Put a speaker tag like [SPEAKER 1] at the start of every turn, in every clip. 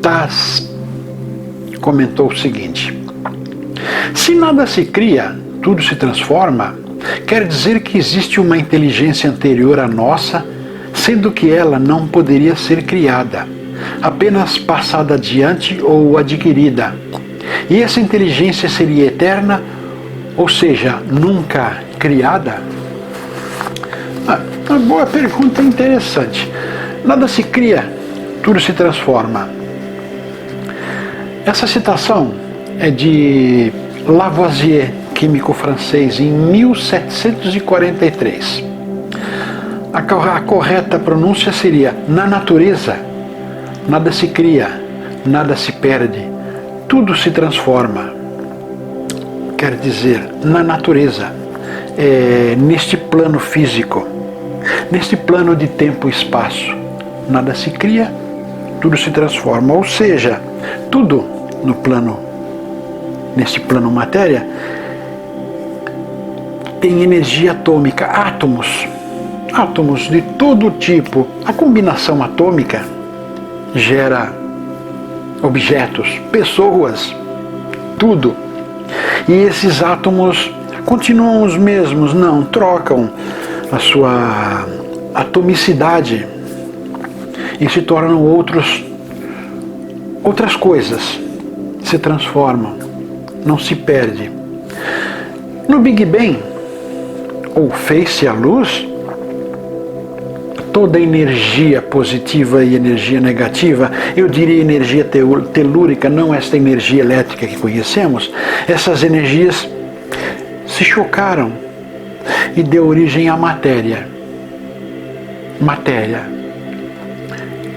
[SPEAKER 1] Taz comentou o seguinte: se nada se cria, tudo se transforma, quer dizer que existe uma inteligência anterior à nossa, sendo que ela não poderia ser criada, apenas passada adiante ou adquirida. E essa inteligência seria eterna, ou seja, nunca criada? Uma boa pergunta, interessante. Nada se cria, tudo se transforma. Essa citação é de Lavoisier, químico francês, em 1743. A correta pronúncia seria: na natureza, nada se cria, nada se perde, tudo se transforma. Quer dizer, na natureza, neste plano físico, neste plano de tempo e espaço, nada se cria, tudo se transforma. Ou seja, tudo neste plano matéria, tem energia atômica, átomos de todo tipo. A combinação atômica gera objetos, pessoas, tudo. E esses átomos continuam os mesmos, não, trocam a sua atomicidade e se tornam outras coisas, se transformam, não se perde. No Big Bang, ou fez-se a luz, toda energia positiva e energia negativa, eu diria energia telúrica, não esta energia elétrica que conhecemos, essas energias se chocaram e deu origem à matéria. Matéria.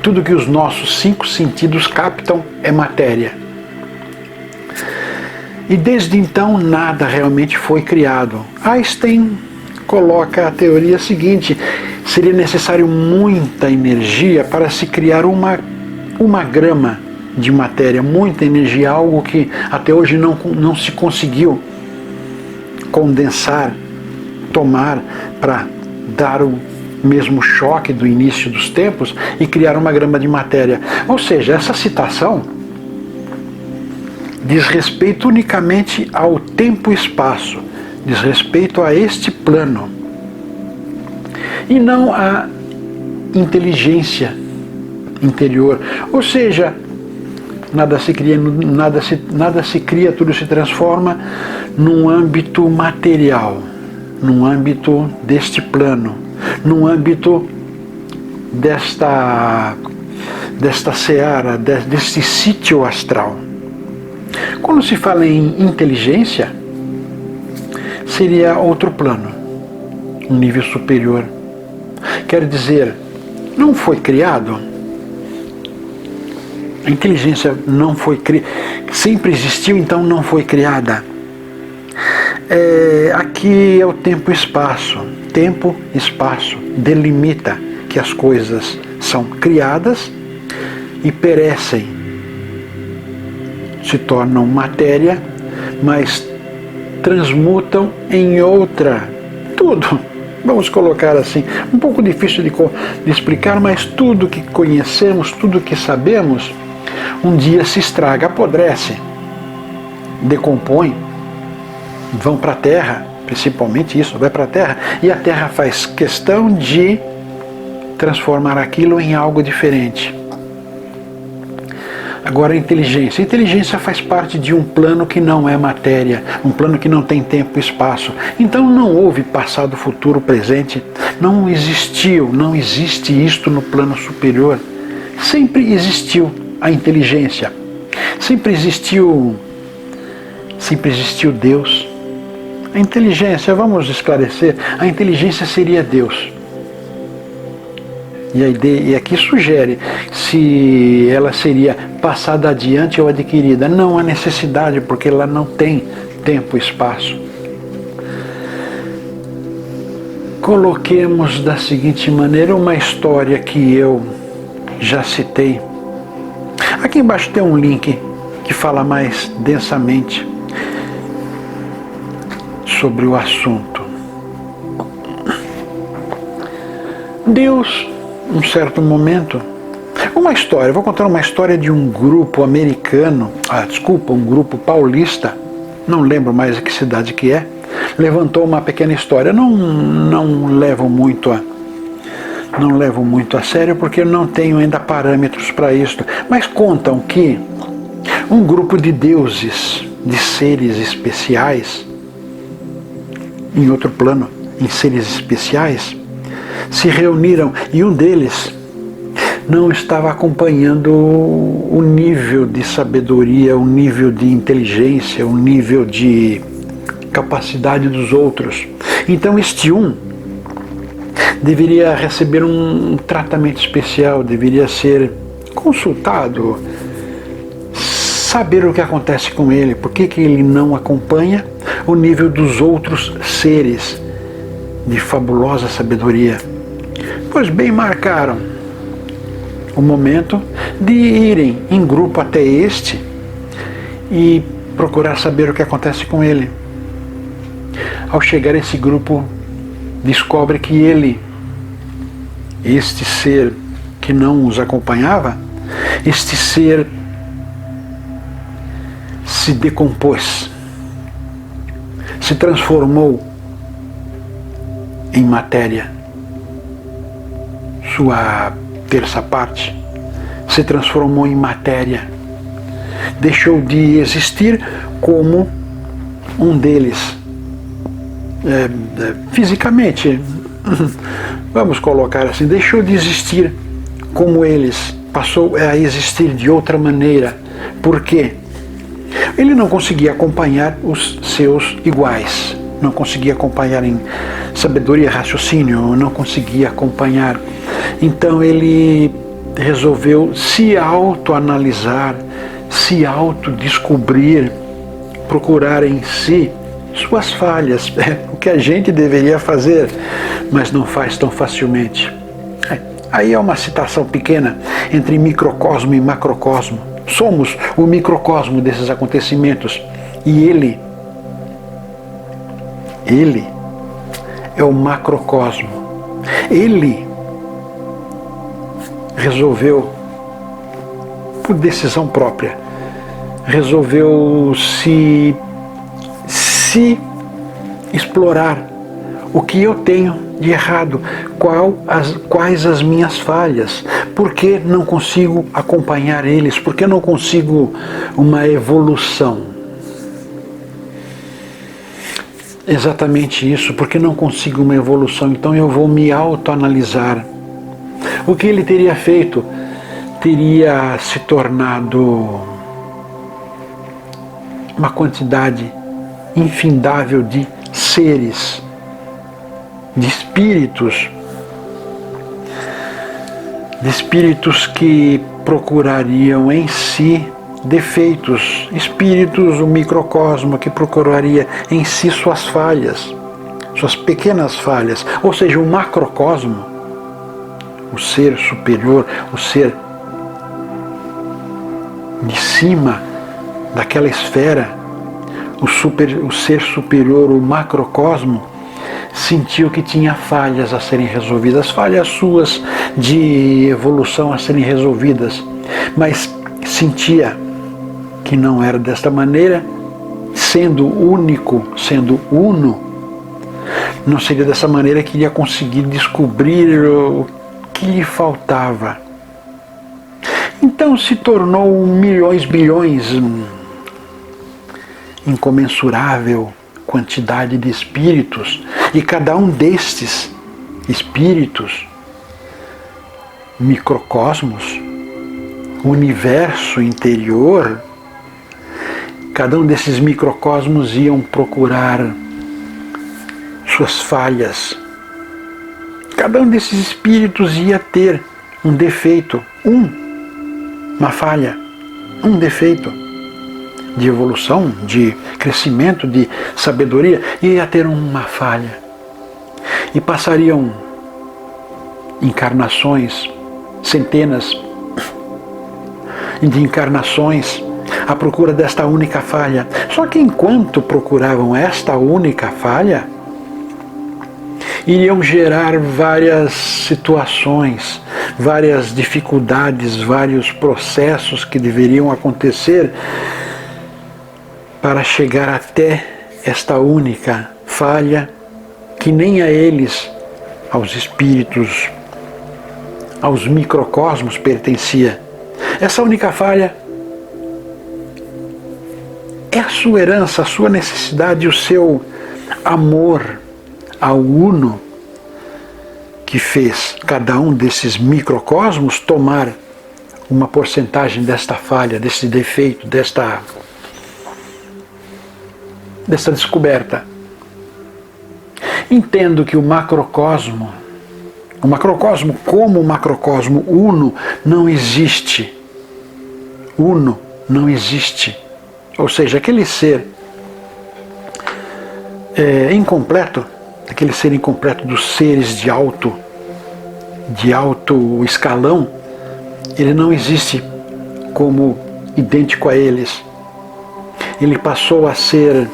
[SPEAKER 1] Tudo que os nossos 5 sentidos captam é matéria. E desde então nada realmente foi criado. Einstein coloca a teoria seguinte: seria necessário muita energia para se criar uma grama de matéria, muita energia, algo que até hoje não se conseguiu condensar, tomar para dar o mesmo choque do início dos tempos e criar uma grama de matéria. Ou seja, essa citação diz respeito unicamente ao tempo e espaço, diz respeito a este plano, e não à inteligência interior. Ou seja, nada se cria, tudo se transforma num âmbito material, num âmbito deste plano, num âmbito desta seara, deste sítio astral. Quando se fala em inteligência, seria outro plano, um nível superior. Quer dizer, não foi criado. A inteligência não foi criada, sempre existiu, então não foi criada. Aqui é o tempo e espaço. Tempo e espaço delimita que as coisas são criadas e perecem, se tornam matéria, mas transmutam em outra. Tudo, vamos colocar assim, um pouco difícil de explicar, mas tudo que conhecemos, tudo que sabemos, um dia se estraga, apodrece, decompõe, vão para a Terra, principalmente isso, vai para a Terra, e a Terra faz questão de transformar aquilo em algo diferente. Agora a inteligência faz parte de um plano que não é matéria, um plano que não tem tempo e espaço. Então não houve passado, futuro, presente, não existe isto no plano superior. Sempre existiu a inteligência, sempre existiu Deus. A inteligência, vamos esclarecer, a inteligência seria Deus. E aqui sugere se ela seria passada adiante ou adquirida. Não há necessidade, porque ela não tem tempo e espaço. Coloquemos da seguinte maneira uma história que eu já citei. Aqui embaixo tem um link que fala mais densamente sobre o assunto. Deus, num certo momento, uma história, vou contar uma história de um grupo americano, um grupo paulista, não lembro mais a que cidade que é, levantou uma pequena história. Não levo muito a sério porque eu não tenho ainda parâmetros para isso, mas contam que um grupo de deuses, de seres especiais, em outro plano, em seres especiais, se reuniram e um deles não estava acompanhando o nível de sabedoria, o nível de inteligência, o nível de capacidade dos outros. Então este deveria receber um tratamento especial, deveria ser consultado, saber o que acontece com ele, por que ele não acompanha o nível dos outros seres de fabulosa sabedoria. Pois bem, marcaram o momento de irem em grupo até este e procurar saber o que acontece com ele. Ao chegar esse grupo, descobre que este ser que não os acompanhava, este ser se decompôs, se transformou em matéria. Sua terça parte se transformou em matéria. Deixou de existir como um deles. Fisicamente, vamos colocar assim, deixou de existir como eles, passou a existir de outra maneira. Por quê? Ele não conseguia acompanhar os seus iguais, não conseguia acompanhar em sabedoria, raciocínio, não conseguia acompanhar. Então ele resolveu se autoanalisar, se autodescobrir, procurar em si suas falhas, o que a gente deveria fazer, mas não faz tão facilmente. Aí é uma citação pequena entre microcosmo e macrocosmo. Somos o microcosmo desses acontecimentos e ele é o macrocosmo. Ele resolveu, por decisão própria, resolveu se explorar o que eu tenho de errado, quais as minhas falhas, por que não consigo acompanhar eles, por que não consigo uma evolução. Exatamente isso, porque não consigo uma evolução, então eu vou me autoanalisar. O que ele teria feito? Teria se tornado uma quantidade infindável de seres, de espíritos que procurariam em si defeitos, espíritos, o microcosmo que procuraria em si suas falhas, suas pequenas falhas, ou seja, o macrocosmo, o ser superior, o ser de cima daquela esfera, o ser superior, o macrocosmo, sentiu que tinha falhas a serem resolvidas, falhas suas de evolução a serem resolvidas, mas sentia que não era desta maneira, sendo único, sendo uno, não seria dessa maneira que iria conseguir descobrir o que lhe faltava. Então se tornou milhões, bilhões, incomensurável quantidade de espíritos, e cada um destes espíritos, microcosmos, universo interior, cada um desses microcosmos iam procurar suas falhas. Cada um desses espíritos ia ter um defeito, uma falha, um defeito de evolução, de crescimento, de sabedoria, ia ter uma falha. E passariam encarnações, centenas de encarnações à procura desta única falha. Só que enquanto procuravam esta única falha, iriam gerar várias situações, várias dificuldades, vários processos que deveriam acontecer para chegar até esta única falha que nem a eles, aos espíritos, aos microcosmos pertencia. Essa única falha é a sua herança, a sua necessidade, o seu amor ao Uno, que fez cada um desses microcosmos tomar uma porcentagem desta falha, desse defeito, desta descoberta. Entendo que o macrocosmo como o macrocosmo Uno não existe. Uno não existe. Ou seja, aquele ser incompleto, aquele ser incompleto dos seres de alto escalão, ele não existe como idêntico a eles. Ele passou a ser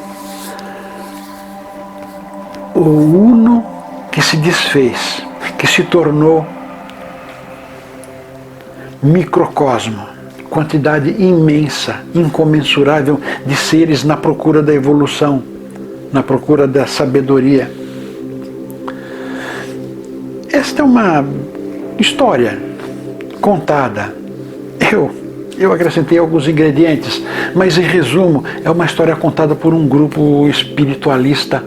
[SPEAKER 1] o Uno que se desfez, que se tornou microcosmo, quantidade imensa, incomensurável de seres na procura da evolução, na procura da sabedoria. Esta é uma história contada. Eu acrescentei alguns ingredientes, mas em resumo, é uma história contada por um grupo espiritualista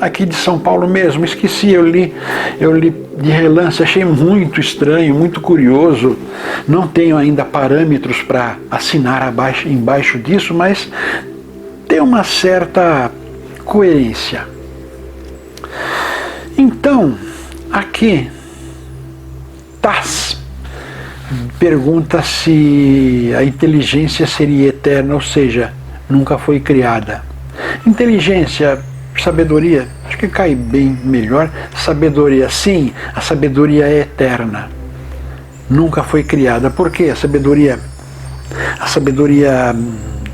[SPEAKER 1] aqui de São Paulo mesmo. Esqueci, eu li de relance, achei muito estranho, muito curioso. Não tenho ainda parâmetros para assinar embaixo disso, mas tem uma certa coerência. Então, aqui, Taz pergunta se a inteligência seria eterna, ou seja, nunca foi criada. Inteligência, sabedoria, acho que cai bem melhor. Sabedoria, sim, a sabedoria é eterna. Nunca foi criada. Por quê? A sabedoria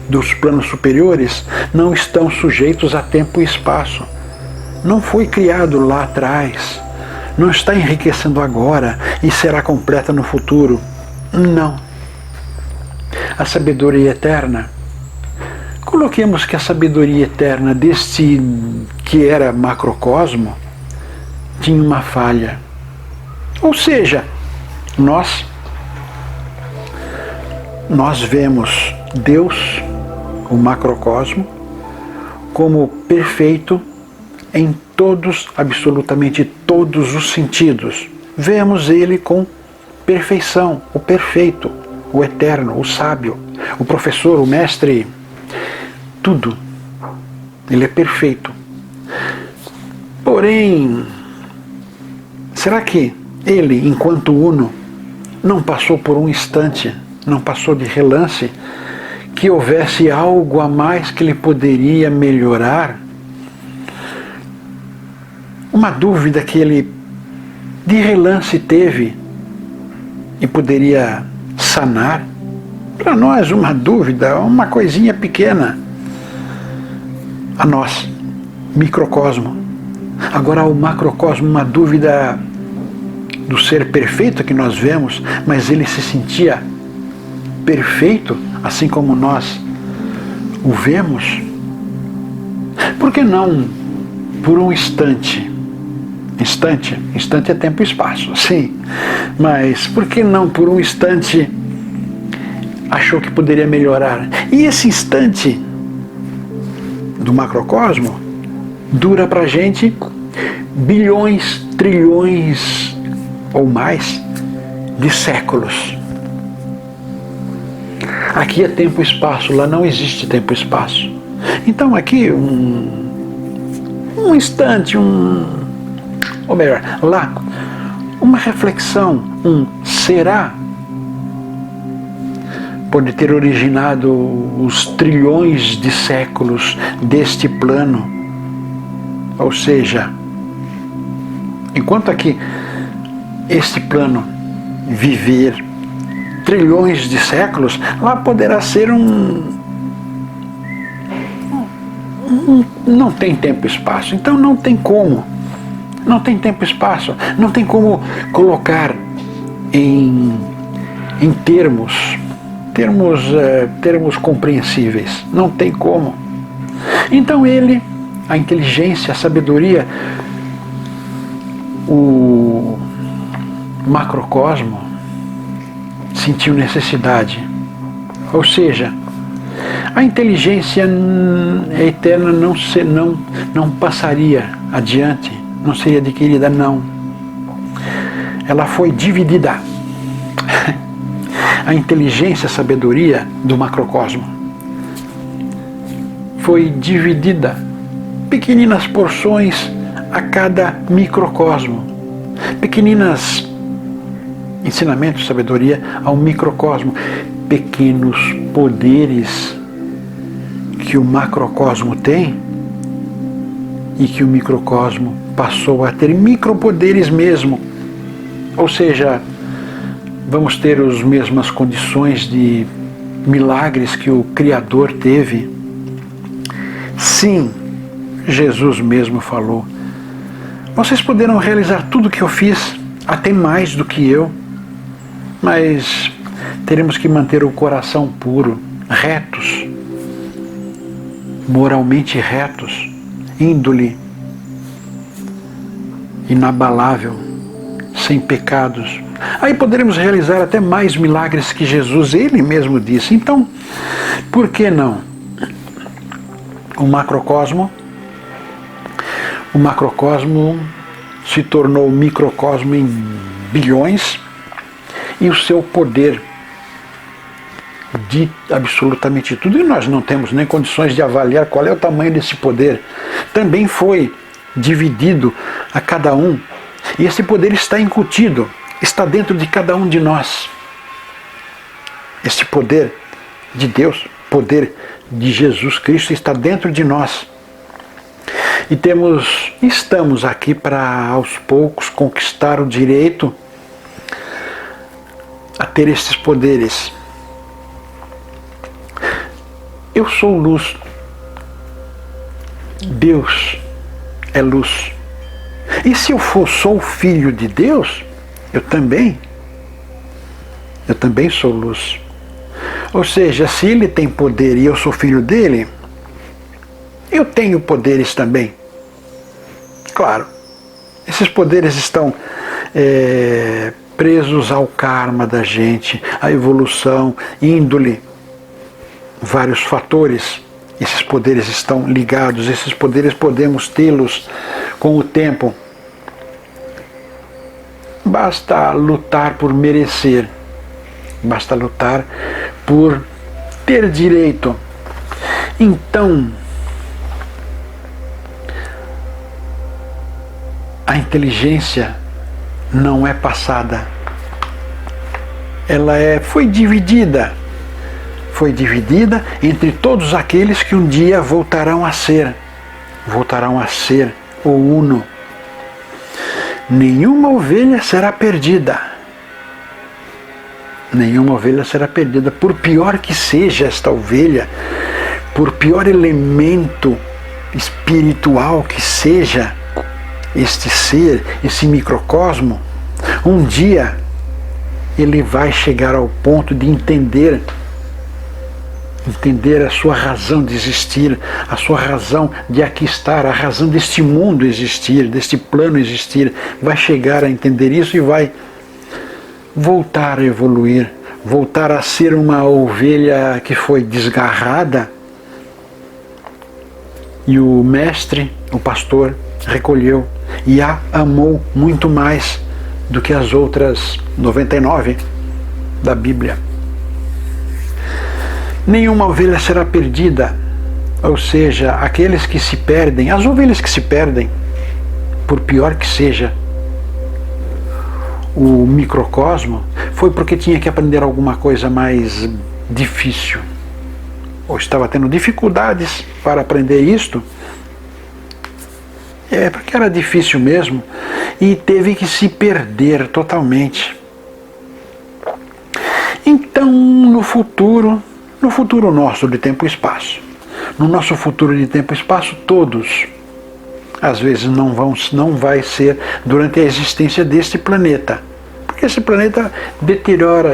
[SPEAKER 1] dos planos superiores não estão sujeitos a tempo e espaço. Não foi criado lá atrás. Não está enriquecendo agora e será completa no futuro. Não. A sabedoria eterna, coloquemos que a sabedoria eterna deste que era macrocosmo tinha uma falha. Ou seja, nós vemos Deus, o macrocosmo, como perfeito em todos, absolutamente todos os sentidos. Vemos ele com perfeição, o perfeito, o eterno, o sábio, o professor, o mestre, tudo. Ele é perfeito. Porém, será que ele, enquanto Uno, não passou por um instante, não passou de relance, que houvesse algo a mais que ele poderia melhorar? Uma dúvida que ele de relance teve e poderia sanar? Para nós, uma dúvida, uma coisinha pequena. A nós, microcosmo. Agora, o macrocosmo, uma dúvida do ser perfeito que nós vemos, mas ele se sentia perfeito, assim como nós o vemos? Por que não, por um instante? Instante é tempo e espaço, sim. Mas por que não por um instante achou que poderia melhorar? E esse instante do macrocosmo dura pra gente bilhões, trilhões ou mais de séculos. Aqui é tempo e espaço, lá não existe tempo e espaço. Então aqui um instante, ou melhor, lá, uma reflexão, será, pode ter originado os trilhões de séculos deste plano. Ou seja, enquanto aqui este plano viver trilhões de séculos, lá poderá ser não tem tempo e espaço, então não tem como Não tem tempo e espaço. Não tem como colocar em termos compreensíveis. Não tem como. Então ele, a inteligência, a sabedoria, o macrocosmo sentiu necessidade. Ou seja, a inteligência eterna não passaria adiante, não seria adquirida, não. Ela foi dividida. A inteligência, a sabedoria do macrocosmo foi dividida, pequeninas porções a cada microcosmo, pequeninas ensinamentos, sabedoria ao microcosmo, pequenos poderes que o macrocosmo tem e que o microcosmo passou a ter, micropoderes mesmo. Ou seja, vamos ter as mesmas condições de milagres que o Criador teve. Sim, Jesus mesmo falou: vocês poderão realizar tudo o que eu fiz, até mais do que eu, mas teremos que manter o coração puro, retos, moralmente retos, índole inabalável, sem pecados. Aí poderemos realizar até mais milagres que Jesus, ele mesmo disse. Então, por que não? O macrocosmo se tornou microcosmo em bilhões, e o seu poder de absolutamente tudo, e nós não temos nem condições de avaliar qual é o tamanho desse poder, também foi dividido a cada um, e esse poder está incutido, está dentro de cada um de nós. Esse poder de Deus, poder de Jesus Cristo está dentro de nós. E estamos aqui para aos poucos conquistar o direito a ter esses poderes. Eu sou luz. Deus é luz. E se eu sou filho de Deus, eu também sou luz. Ou seja, se ele tem poder e eu sou filho dele, eu tenho poderes também. Claro, esses poderes estão presos ao karma da gente, à evolução, índole, vários fatores. Esses poderes estão ligados, esses poderes podemos tê-los com o tempo. Basta lutar por merecer, basta lutar por ter direito. Então, a inteligência não é passada, ela foi dividida entre todos aqueles que um dia voltarão a ser o uno. Nenhuma ovelha será perdida. Nenhuma ovelha será perdida. Por pior que seja esta ovelha, por pior elemento espiritual que seja este ser, esse microcosmo, um dia ele vai chegar ao ponto de entender a sua razão de existir, a sua razão de aqui estar, a razão deste mundo existir, deste plano existir. Vai chegar a entender isso e vai voltar a evoluir, voltar a ser uma ovelha que foi desgarrada, e o mestre, o pastor, recolheu e a amou muito mais do que as outras 99 da Bíblia. Nenhuma ovelha será perdida, ou seja, aqueles que se perdem, as ovelhas que se perdem, por pior que seja o microcosmo, foi porque tinha que aprender alguma coisa mais difícil, ou estava tendo dificuldades para aprender isto, porque era difícil mesmo, e teve que se perder totalmente. Então, no futuro nosso de tempo e espaço, no nosso futuro de tempo e espaço, todos Às vezes não vai ser durante a existência deste planeta. Porque esse planeta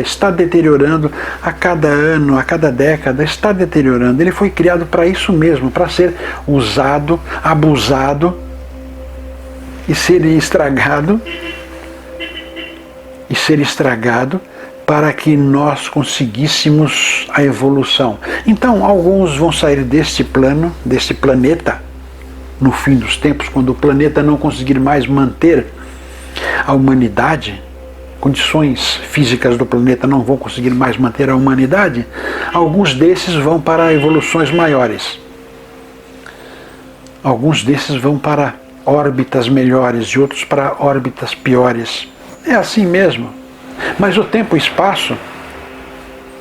[SPEAKER 1] está deteriorando a cada ano, a cada década, está deteriorando. Ele foi criado para isso mesmo, para ser usado, abusado e ser estragado. Para que nós conseguíssemos a evolução. Então, alguns vão sair deste planeta, no fim dos tempos, quando o planeta não conseguir mais manter a humanidade, condições físicas do planeta não vão conseguir mais manter a humanidade, alguns desses vão para evoluções maiores. Alguns desses vão para órbitas melhores e outros para órbitas piores. É assim mesmo. Mas o tempo e o espaço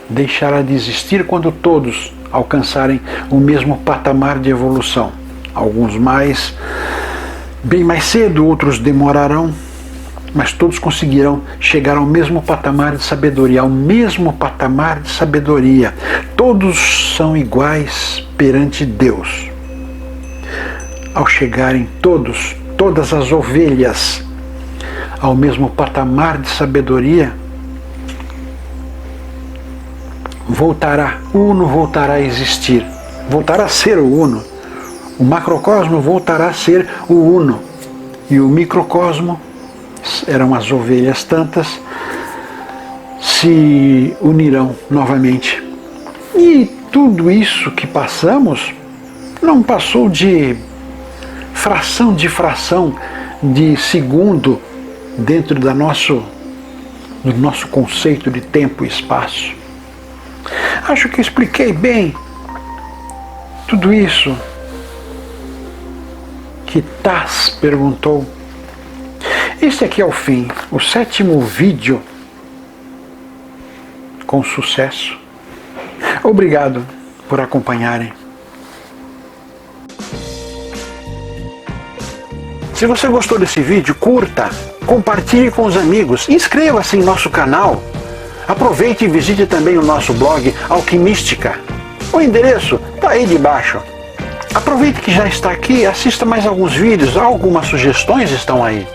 [SPEAKER 1] deixará de existir quando todos alcançarem o mesmo patamar de evolução. Alguns bem mais cedo, outros demorarão, mas todos conseguirão chegar ao mesmo patamar de sabedoria, Todos são iguais perante Deus. Ao chegarem todas as ovelhas, ao mesmo patamar de sabedoria, o Uno voltará a existir, voltará a ser o Uno. O macrocosmo voltará a ser o Uno. E o microcosmo, eram as ovelhas tantas, se unirão novamente. E tudo isso que passamos não passou de fração de segundo dentro do nosso conceito de tempo e espaço. Acho que expliquei bem tudo isso que Taz perguntou. Este aqui é o fim, o 7º vídeo com sucesso. Obrigado por acompanharem. Se você gostou desse vídeo, curta, compartilhe com os amigos, inscreva-se em nosso canal. Aproveite e visite também o nosso blog Alquimística. O endereço está aí debaixo. Aproveite que já está aqui, assista mais alguns vídeos, algumas sugestões estão aí.